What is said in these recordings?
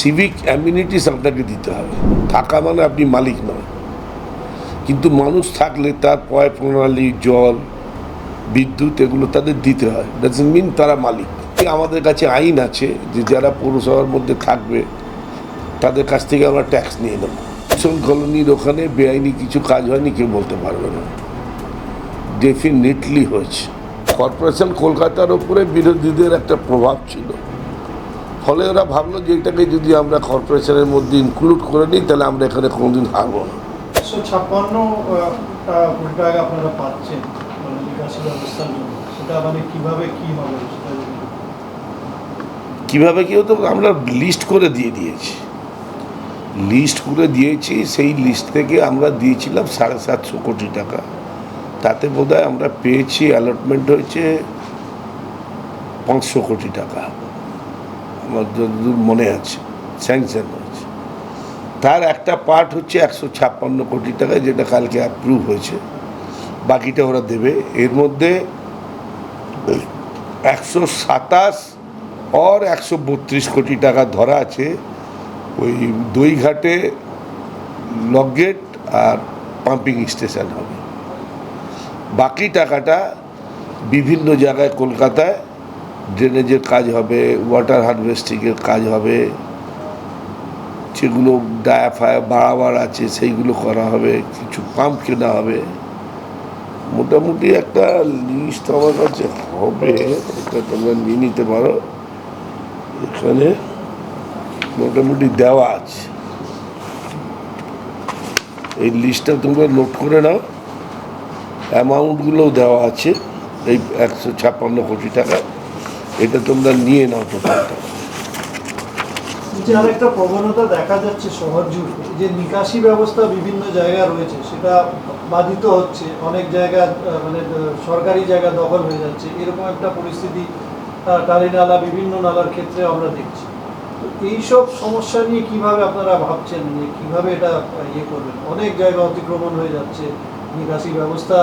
Civic amenities আপনাকে দিতে হবে। থাকা মানে আপনি মালিক নয়, কিন্তু মানুষ থাকলে তার পয় প্রণালী, জল, বিদ্যুৎ এগুলো তাদের দিতে হয়। ডাজন্ট মিন তারা মালিক। আমাদের কাছে আইন আছে যে যারা পৌরসভার মধ্যে থাকবে তাদের কাছ থেকে আমরা ট্যাক্স নিয়ে নেব। মিশন কলোনির ওখানে বেআইনি কিছু কাজ হয়নি কেউ বলতে পারবে না, ডেফিনেটলি হয়েছে। কর্পোরেশন কলকাতার ওপরে বিরোধীদের একটা প্রভাব ছিল, ফলে ওরা ভাবলো যে এটাকে যদি আমরা কর্পোরেশনের মধ্যে ইনক্লুড করে নিই তাহলে আমরা এখানে কোনোদিন হারবো না। 156 কোটি টাকা আপনারা পাচ্ছেন নিকাশি ব্যবস্থার জন্য, সেটা মানে কিভাবে কি হবে? কীভাবে কী হতো আমরা লিস্ট করে দিয়েছি। সেই লিস্ট থেকে আমরা দিয়েছিলাম 750 কোটি টাকা। তাতে বোধহয় আমরা পেয়েছি, অ্যালটমেন্ট হয়েছে 500 কোটি টাকা, আমার যতদূর মনে আছে স্যাংশন হয়েছে। তার একটা পার্ট হচ্ছে 156 কোটি টাকা, যেটা কালকে অ্যাপ্রুভ হয়েছে, বাকিটা ওরা দেবে। এর মধ্যে 127 আর 132 কোটি টাকা ধরা আছে ওই দইঘাটে লক গেট আর পাম্পিং স্টেশন হবে। বাকি টাকাটা বিভিন্ন জায়গায় কলকাতায় ড্রেনেজের কাজ হবে, ওয়াটার হারভেস্টিংয়ের কাজ হবে, যেগুলো ডায়াফায় বাড়াবার আছে সেইগুলো করা হবে, কিছু পাম্প কেনা হবে। মোটামুটি একটা লিস্ট আমার কাছে হবে, এটা তোমরা নিয়ে নিতে পারো। এখানে মোটামুটি দেওয়া আছে, এই লিস্টটা তোমরা নোট করে নাও, অ্যামাউন্টগুলোও দেওয়া আছে। এই 156 কোটি টাকা, এটা তোমরা নিয়ে নাও টোটালটা। যে আরেকটা প্রবণতা দেখা যাচ্ছে শহর জুড়ে, যে নিকাশি ব্যবস্থা বিভিন্ন জায়গায় রয়েছে সেটা বাধিত হচ্ছে, অনেক জায়গা মানে সরকারি জায়গা দখল হয়ে যাচ্ছে, এরকম একটা পরিস্থিতি টালি নালা, বিভিন্ন নালার ক্ষেত্রে আমরা দেখছি। তো এইসব সমস্যা নিয়ে কিভাবে আপনারা ভাবছেন যে কিভাবে এটা ইয়ে করবেন? অনেক জায়গা অতিক্রমণ হয়ে যাচ্ছে, নিকাশি ব্যবস্থা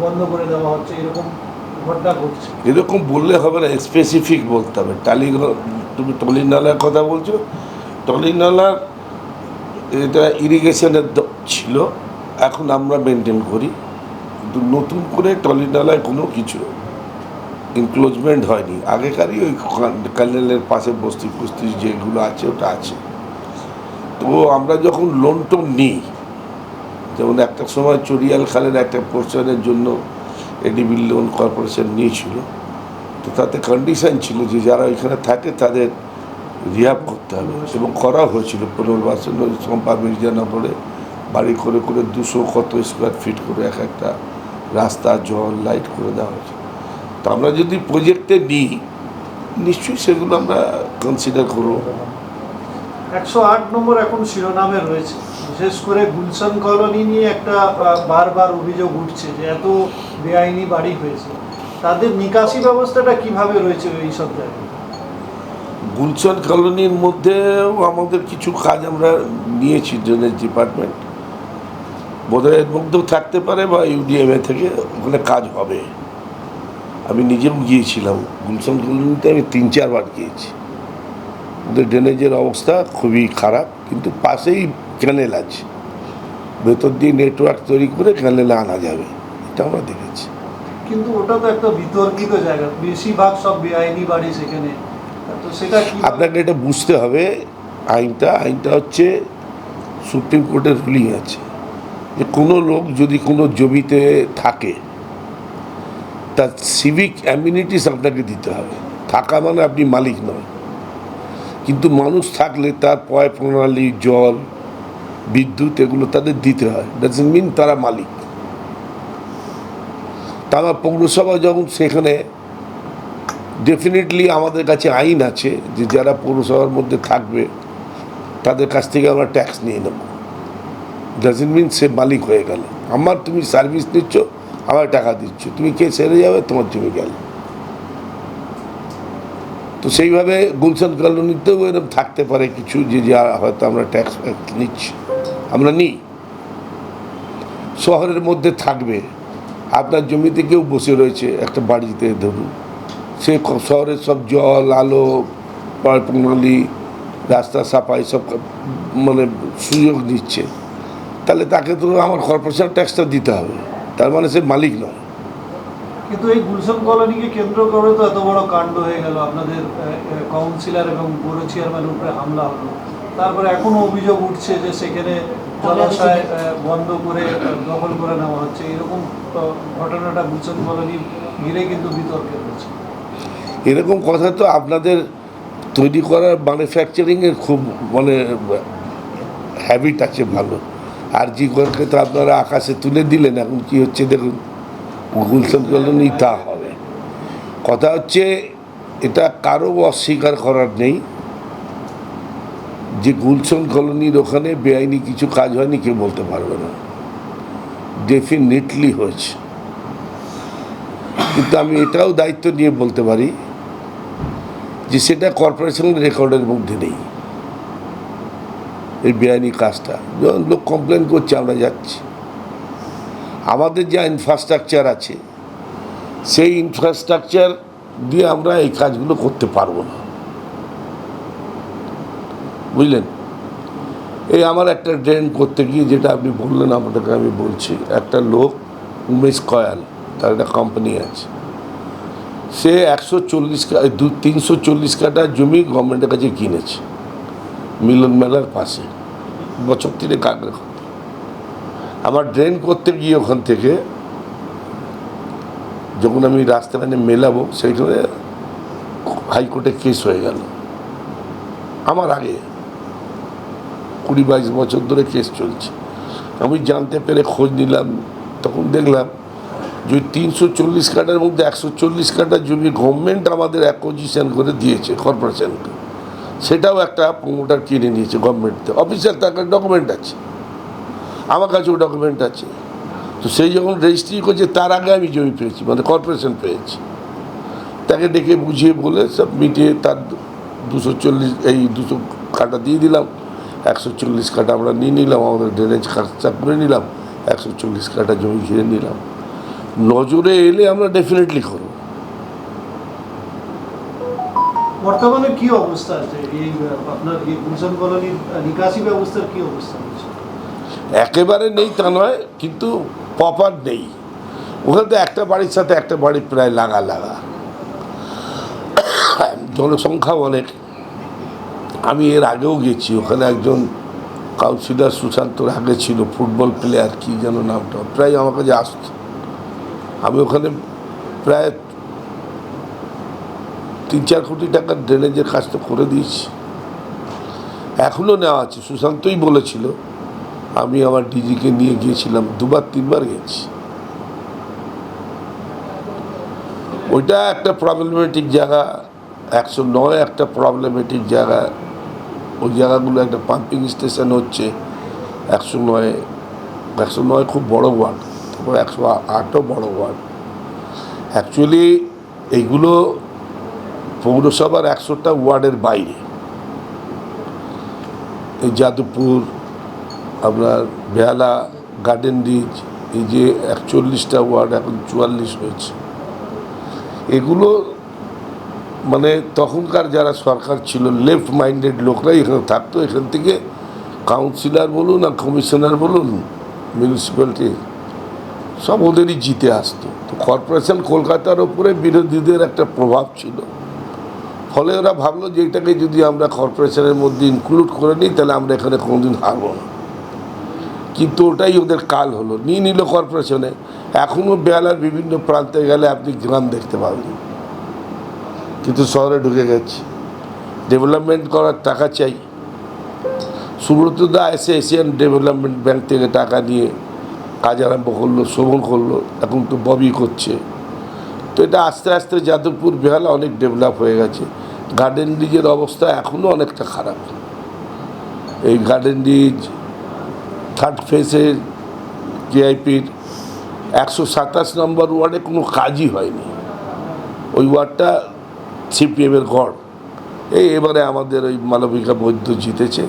বন্ধ করে দেওয়া হচ্ছে, এরকম ঘটনা ঘটছে। এরকম বললে হবে না, স্পেসিফিক বলতে হবে। তুমি টলি নালার কথা বলছো, টলি নালা এটা ইরিগেশনের ছিল, এখন আমরা মেনটেন করি, কিন্তু নতুন করে টলি নালায় কোনো কিছু ইনক্লোজমেন্ট হয়নি। আগেকারই ওই ক্যানেলের পাশে বস্তি ফস্তি যেগুলো আছে ওটা আছে। তো আমরা যখন লোন টোন নিই, যেমন একটা সময় চরিয়াল খালের একটা পোর্শনের জন্য এডিবি লোন কর্পোরেশন নিয়েছিল, তো তাতে কন্ডিশন ছিল যে যারা এখানে থাকে তাদের রিহাব করতে হবে, এবং করা হয়েছিল। পুনর্বাসন চম্পা মির্জানগরে বাড়ি করে 200 কত স্কোয়ার ফিট করে এক একটা রাস্তা, জল, লাইট করে দেওয়া হয়েছে। তো আমরা যদি প্রজেক্টে নিই নিশ্চয়ই সেগুলো আমরা কনসিডার করবো। 108 নম্বর এখন শিরোনামে রয়েছে, বিশেষ করে গুলশান কলোনি নিয়ে একটা বারবার অভিযোগ উঠছে যে এত বেআইনি বাড়ি হয়েছে, তাদের নিকাশি ব্যবস্থাটা কিভাবে রয়েছে এইসব জায়গায়? গুলশান কলোনির মধ্যেও আমাদের কিছু কাজ আমরা নিয়েছি, ড্রেনেজ ডিপার্টমেন্ট বোধহয় এর মধ্যেও থাকতে পারে, বা ইউডিএমএ থেকে ওখানে কাজ হবে। আমি নিজেও গিয়েছিলাম গুলশান কলোনিতে, আমি 3-4 বার গিয়েছি। ওদের ড্রেনেজের অবস্থা খুবই খারাপ, কিন্তু পাশেই ক্যানেল আছে, ভেতর দিয়ে নেটওয়ার্ক তৈরি করে ক্যানেলে আনা যাবে, এটা আমরা দেখেছি। কিন্তু ওটা তো একটা বিতর্কিত জায়গা, বেশিরভাগ সব বেআইনি বাড়ি সেখানে, তো সেটা আপনাকে এটা বুঝতে হবে। আইনটা হচ্ছে সুপ্রিম কোর্টের রুলিং আছে যে কোনো লোক যদি কোনো জমিতে থাকে তার সিভিক অ্যামিনিটিস আপনাকে দিতে হবে। থাকা মানে আপনি মালিক নয়, কিন্তু মানুষ থাকলে তার পয় প্রণালী, জল, বিদ্যুৎ এগুলো তাদের দিতে হয়। ডাজন্ট মিন তারা মালিক। তা আমার পৌরসভা যখন সেখানে ডেফিনেটলি আমাদের কাছে আইন আছে যে যারা পৌরসভার মধ্যে থাকবে তাদের কাছ থেকে আমরা ট্যাক্স নিয়ে নেব। ডাজন্ট মিন সে মালিক হয়ে গেল। তুমি সার্ভিস নিচ্ছ, আমার টাকা দিচ্ছ, তুমি কে সেরে যাবে, তোমার জমি গেল। তো সেইভাবে গুলশান কলোনিতেও এরকম থাকতে পারে কিছু, যে যা হয়তো আমরা ট্যাক্স নিচ্ছি, আমরা নিই। শহরের মধ্যে থাকবে, আপনার জমিতে কেউ বসে রয়েছে একটা বাড়িতে, ধরুন সে শহরের সব জল, আলো, প্রণালী রাস্তা সাফাই সব মানে সুযোগ দিচ্ছে, তাহলে তাকে তো আমার কর্পোরেশন ট্যাক্সটা দিতে হবে, তার মানে সে মালিক নয়। কিন্তু এই গুলশান কলোনিকে কেন্দ্র করে তো এত বড় কাণ্ড হয়ে গেল, আপনাদের কাউন্সিলর এবং পৌর চেয়ারম্যানের উপরে হামলা হলো, তারপরে এখনো অভিযোগ উঠছে যে সেখানে জলাশয় বন্ধ করে দখল করে নেওয়া হচ্ছে, এরকম ঘটনাটা গুলশান কলোনি ঘিরে কিন্তু বিতর্কে রয়েছে। এরকম কথা তো আপনাদের তৈরি করার ম্যানুফ্যাকচারিংয়ের খুব মানে হ্যাবিট আছে ভালো। আর জি করকে তো আপনারা আকাশে তুলে দিলেন, এখন কি হচ্ছে দেখুন, গুলশান কলোনি তা হবে। কথা হচ্ছে এটা কারো অস্বীকার করার নেই যে গুলশান কলোনির ওখানে বেআইনি কিছু কাজ হয়নি, কেউ বলতে পারবে না, ডেফিনেটলি হয়েছে। কিন্তু আমি এটাও দায়িত্ব নিয়ে বলতে পারি যে সেটা কর্পোরেশনের রেকর্ডের মধ্যে নেই, এই বেআইনি কাজটা। যখন লোক কমপ্লেন করছে আমরা যাচ্ছি, আমাদের যা ইনফ্রাস্ট্রাকচার আছে সেই ইনফ্রাস্ট্রাকচার দিয়ে আমরা এই কাজগুলো করতে পারবো না, বুঝলেন। এই আমার একটা ড্রেন করতে গিয়ে যেটা আপনি বললেন, আপনাকে আমি বলছি, একটা লোক উমেশ কয়াল, তার একটা কোম্পানি আছে, সে 340 কাঠা জমি গভর্নমেন্টের কাছে কিনেছে মিলন মেলার পাশে, বছর 3 আগের কথা। আমার ড্রেন করতে গিয়ে ওখান থেকে যখন আমি রাস্তাখানে মেলাবো, সেইখানে হাইকোর্টে কেস হয়ে গেল। আমার আগে 20-22 বছর ধরে কেস চলছে। আমি জানতে পেরে খোঁজ নিলাম, তখন দেখলাম যে 340 কাঠার মধ্যে 140 কাঠা জমি গভর্নমেন্ট আমাদের অ্যাকোজিশন করে দিয়েছে কর্পোরেশনকে, সেটাও একটা প্রমোটার কিনে নিয়েছে গভর্নমেন্ট থেকে। অফিসিয়াল তার কাছে ডকুমেন্ট আছে, আমার কাছেও ডকুমেন্ট আছে। তো সেই যখন রেজিস্ট্রি করছে তার আগে আমি জমি পেয়েছি, মানে কর্পোরেশন পেয়েছি। তাকে ডেকে বুঝিয়ে বলে সব মিটিয়ে তার 200 কাঠা দিয়ে দিলাম, 140 কাঠা আমরা নিয়ে নিলাম, আমাদের ড্রেনেজ খরচা করে নিলাম, 140 কাঠা জমি ঘিরে নিলাম। নজরে এলে আমরা ডেফিনেটলি করব। বর্তমানে কি অবস্থা আছে এই আপনার এই গুলশান কলোনির নিকাশি ব্যবস্থার কি অবস্থা আছে? একেবারে নেই তা নয়, কিন্তু প্রপার নেই। ওখানে তো একটা বাড়ির সাথে একটা বাড়ি প্রায় লাগা, জনসংখ্যা অনেক। আমি এর আগেও গেছি, ওখানে একজন কাউন্সিলর সুশান্তর আগে ছিল, ফুটবল প্লেয়ার, কি যেন নামটা, প্রায় আমার কাছে আসতো। আমি ওখানে প্রায় 3-4 কোটি টাকার ড্রেনেজের কাজটা করে দিয়েছি, এখনও নেওয়া আছে। সুশান্তই বলেছিল, আমি আমার ডিজিকে নিয়ে গিয়েছিলাম, 2-3 বার গেছি। ওইটা একটা প্রবলেমেটিক জায়গা, 109 একটা প্রবলেমেটিক জায়গা। ওই জায়গাগুলো একটা পাম্পিং স্টেশন হচ্ছে 109 খুব বড় ওয়ার্ড, তারপর 108ও বড় ওয়ার্ড। অ্যাকচুয়ালি এইগুলো পৌরসভার 100টা ওয়ার্ডের বাইরে। এই যাদবপুর, আপনার বেহালা, গার্ডেন রিচ, এই যে 41টা ওয়ার্ড এখন 44 হয়েছে। এগুলো মানে তখনকার যারা সরকার ছিল, লেফট মাইন্ডেড লোকরাই এখানে থাকতো। এখান থেকে কাউন্সিলর বলুন আর কমিশনার বলুন, মিউনিসিপ্যালিটি, সব ওদেরই জিতে আসতো। তো কর্পোরেশন কলকাতার ওপরে বিরোধীদের একটা প্রভাব ছিল, ফলে ওরা ভাবলো যে এটাকে যদি আমরা কর্পোরেশনের মধ্যে ইনক্লুড করে নিই তাহলে আমরা এখানে কোনোদিন হারবো না। কিন্তু ওটাই ওদের কাল হলো, নিয়ে নিল কর্পোরেশনে। এখনও বেহালার বিভিন্ন প্রান্তে গেলে আপনি গ্রাম দেখতে পাবেন, কিন্তু শহরে ঢুকে গেছে। ডেভেলপমেন্ট করার টাকা চাই। সুব্রত দা এসে এশিয়ান ডেভেলপমেন্ট ব্যাংক থেকে টাকা নিয়ে কাজ আরম্ভ করলো, শোভন করলো, এখন তো ববি করছে। তো এটা আস্তে আস্তে যাদবপুর বেহালা অনেক ডেভেলপ হয়ে গেছে। গার্ডেন রিজের অবস্থা এখনও অনেকটা খারাপ। এই গার্ডেন রিজ 3rd ফেজের কেআইপির 127 নম্বর ওয়ার্ডে কোনো কাজই হয়নি। ওই ওয়ার্ডটা সিপিএমের গড়। এবারে আমাদের ওই মালবিকা বৈদ্য জিতেছে,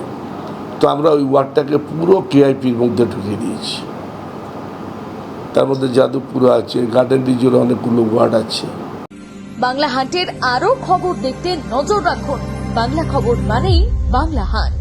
তো আমরা ওই ওয়ার্ডটাকে পুরো কেআইপির মধ্যে ঢুকিয়ে দিয়েছি। তার মধ্যে যাদবপুর আছে, গার্ডেন রিজের অনেকগুলো ওয়ার্ড আছে। বাংলা হাটের আরো খবর দেখতে নজর রাখুন। বাংলা খবর মানেই বাংলা হাট।